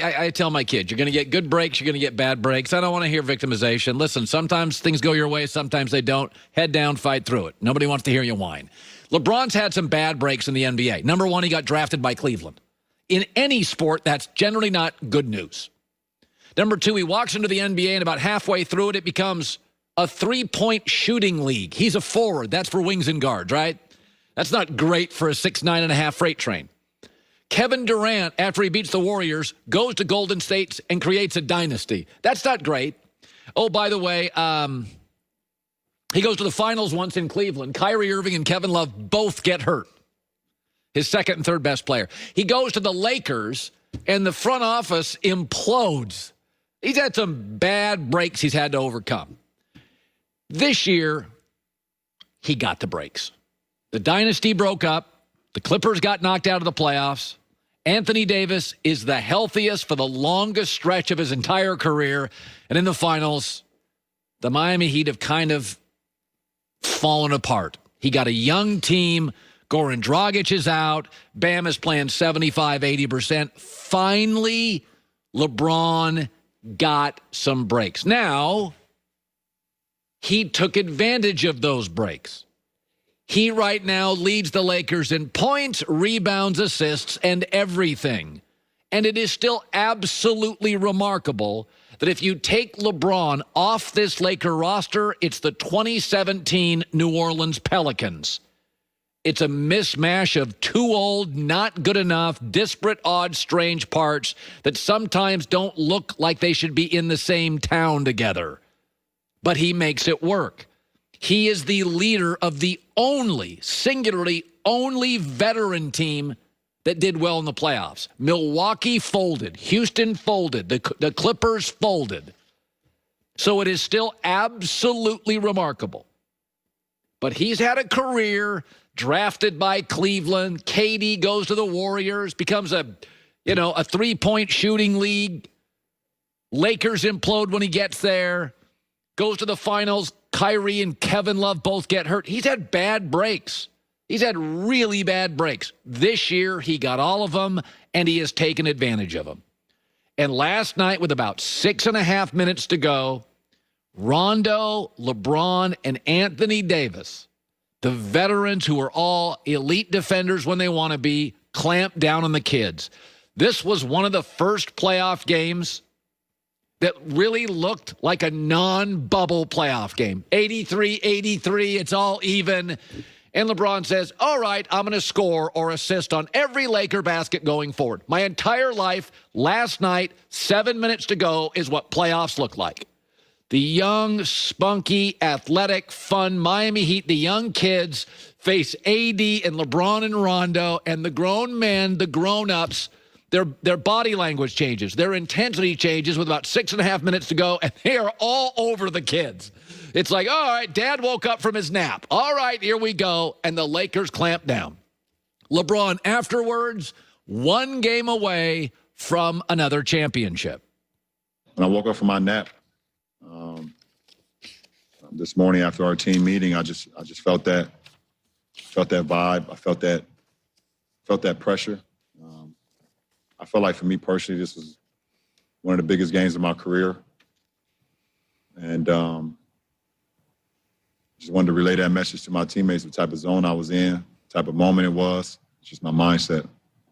I tell my kids, you're going to get good breaks, you're going to get bad breaks. I don't want to hear victimization. Listen, sometimes things go your way, sometimes they don't. Head down, fight through it. Nobody wants to hear you whine. LeBron's had some bad breaks in the NBA. Number one, he got drafted by Cleveland. In any sport, that's generally not good news. Number two, he walks into the NBA, and about halfway through it, it becomes a three-point shooting league. He's a forward. That's for wings and guards, right? That's not great for a 6'9.5" freight train. Kevin Durant, after he beats the Warriors, goes to Golden State and creates a dynasty. That's not great. Oh, by the way, he goes to the finals once in Cleveland. Kyrie Irving and Kevin Love both get hurt. His second and third best player. He goes to the Lakers, and the front office implodes. He's had some bad breaks he's had to overcome. This year, he got the breaks. The dynasty broke up. The Clippers got knocked out of the playoffs. Anthony Davis is the healthiest for the longest stretch of his entire career. And in the finals, the Miami Heat have kind of fallen apart. He got a young team. Goran Dragic is out. Bam is playing 75, 80%. Finally, LeBron got some breaks. Now, he took advantage of those breaks. He right now leads the Lakers in points, rebounds, assists, and everything. And it is still absolutely remarkable that if you take LeBron off this Laker roster, it's the 2017 New Orleans Pelicans. It's a mismatch of too old, not good enough, disparate, odd, strange parts that sometimes don't look like they should be in the same town together. But he makes it work. He is the leader of the only, singularly only veteran team that did well in the playoffs. Milwaukee folded. Houston folded. The Clippers folded. So it is still absolutely remarkable. But he's had a career drafted by Cleveland. KD goes to the Warriors, becomes a three-point shooting league. Lakers implode when he gets there. Goes to the finals. Kyrie and Kevin Love both get hurt. He's had bad breaks. He's had really bad breaks. This year, he got all of them, and he has taken advantage of them. And last night, with about 6.5 minutes to go, Rondo, LeBron, and Anthony Davis, the veterans who are all elite defenders when they want to be, clamped down on the kids. This was one of the first playoff games that really looked like a non-bubble playoff game. 83-83, it's all even. And LeBron says, all right, I'm going to score or assist on every Laker basket going forward. My entire life, last night, 7 minutes to go, is what playoffs look like. The young, spunky, athletic, fun Miami Heat, the young kids, face AD and LeBron and Rondo, and the grown men, the grown-ups, their body language changes. Their intensity changes with about 6.5 minutes to go, and they are all over the kids. It's like, all right, Dad woke up from his nap. All right, here we go. And the Lakers clamp down. LeBron afterwards, one game away from another championship. When I woke up from my nap this morning after our team meeting, I just felt that vibe. I felt that pressure. I felt like for me personally, this was one of the biggest games of my career. And just wanted to relay that message to my teammates, the type of zone I was in, the type of moment it was. It's just my mindset,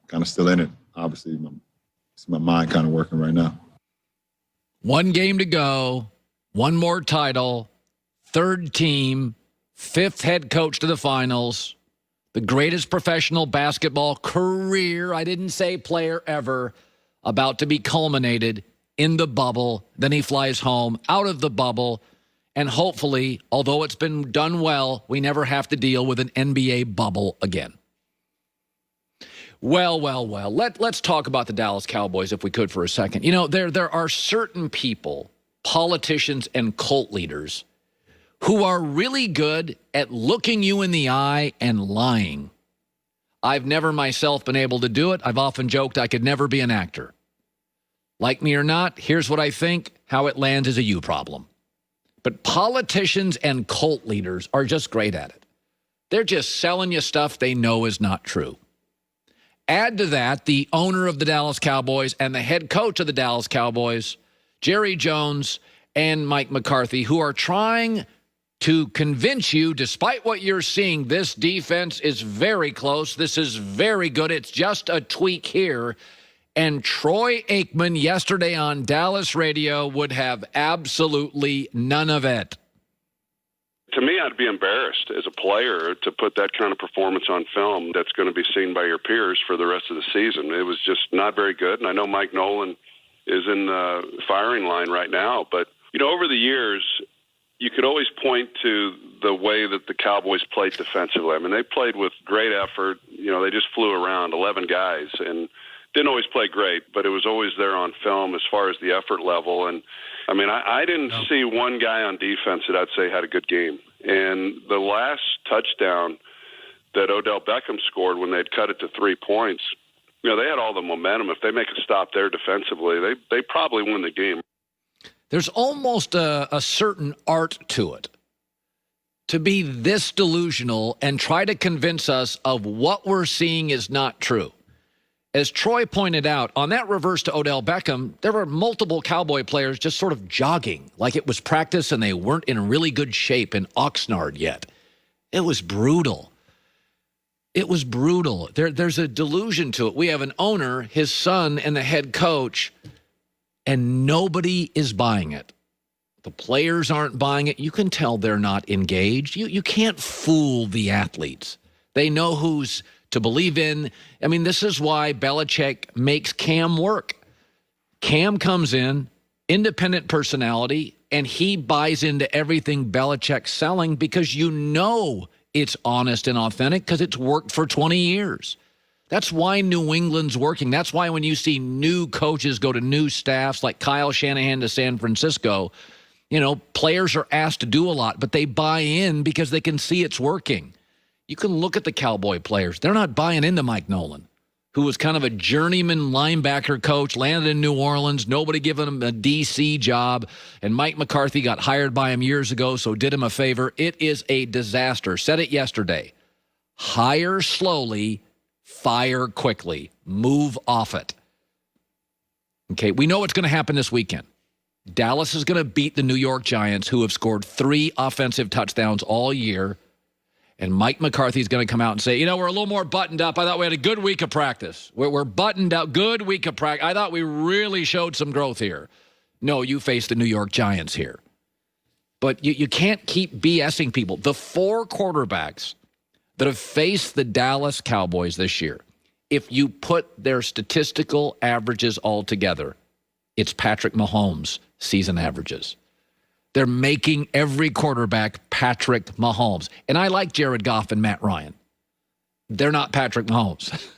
kind of still in it. Obviously, it's my mind kind of working right now. One game to go, one more title, third team, fifth head coach to the finals. The greatest professional basketball career, I didn't say player ever, about to be culminated in the bubble. Then he flies home out of the bubble. And hopefully, although it's been done well, we never have to deal with an NBA bubble again. Well. Let's talk about the Dallas Cowboys if we could for a second. You know, there are certain people, politicians and cult leaders, who are really good at looking you in the eye and lying. I've never myself been able to do it. I've often joked I could never be an actor. Like me or not, here's what I think. How it lands is a you problem. But politicians and cult leaders are just great at it. They're just selling you stuff they know is not true. Add to that the owner of the Dallas Cowboys and the head coach of the Dallas Cowboys, Jerry Jones and Mike McCarthy, who are trying to convince you, despite what you're seeing, this defense is very close. This is very good. It's just a tweak here. And Troy Aikman yesterday on Dallas radio would have absolutely none of it. To me, I'd be embarrassed as a player to put that kind of performance on film that's going to be seen by your peers for the rest of the season. It was just not very good. And I know Mike Nolan is in the firing line right now. But, over the years, you could always point to the way that the Cowboys played defensively. I mean, they played with great effort. They just flew around 11 guys and didn't always play great, but it was always there on film as far as the effort level. And, I mean, I didn't see one guy on defense that I'd say had a good game. And the last touchdown that Odell Beckham scored when they'd cut it to 3 points, they had all the momentum. If they make a stop there defensively, they probably win the game. There's almost a certain art to it, to be this delusional and try to convince us of what we're seeing is not true. As Troy pointed out, on that reverse to Odell Beckham, there were multiple Cowboy players just sort of jogging like it was practice and they weren't in really good shape in Oxnard yet. It was brutal. It was brutal. There's a delusion to it. We have an owner, his son, and the head coach, and nobody is buying it. The players aren't buying it. You can tell they're not engaged. You can't fool the athletes. They know who's to believe in. I mean, this is why Belichick makes Cam work. Cam comes in, independent personality, and he buys into everything Belichick's selling because it's honest and authentic because it's worked for 20 years. That's why New England's working. That's why when you see new coaches go to new staffs like Kyle Shanahan to San Francisco, players are asked to do a lot, but they buy in because they can see it's working. You can look at the Cowboy players. They're not buying into Mike Nolan, who was kind of a journeyman linebacker coach, landed in New Orleans, nobody giving him a D.C. job, and Mike McCarthy got hired by him years ago, so did him a favor. It is a disaster. Said it yesterday. Hire slowly, fire quickly. Move off it. Okay, we know what's going to happen this weekend. Dallas is going to beat the New York Giants, who have scored 3 offensive touchdowns all year. And Mike McCarthy's going to come out and say, we're a little more buttoned up. I thought we had a good week of practice. We're buttoned up. Good week of practice. I thought we really showed some growth here. No, you faced the New York Giants here. But you can't keep BSing people. The 4 quarterbacks that have faced the Dallas Cowboys this year, if you put their statistical averages all together, it's Patrick Mahomes' season averages. They're making every quarterback Patrick Mahomes. And I like Jared Goff and Matt Ryan. They're not Patrick Mahomes.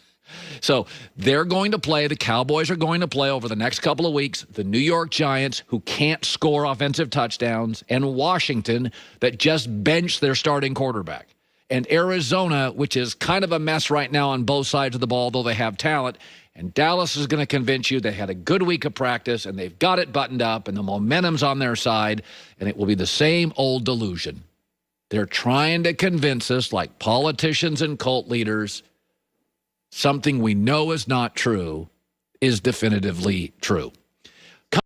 So they're going to play, the Cowboys are going to play over the next couple of weeks, the New York Giants, who can't score offensive touchdowns, and Washington, that just benched their starting quarterback. And Arizona, which is kind of a mess right now on both sides of the ball, though they have talent. And Dallas is going to convince you they had a good week of practice and they've got it buttoned up and the momentum's on their side, and it will be the same old delusion. They're trying to convince us, like politicians and cult leaders, something we know is not true is definitively true.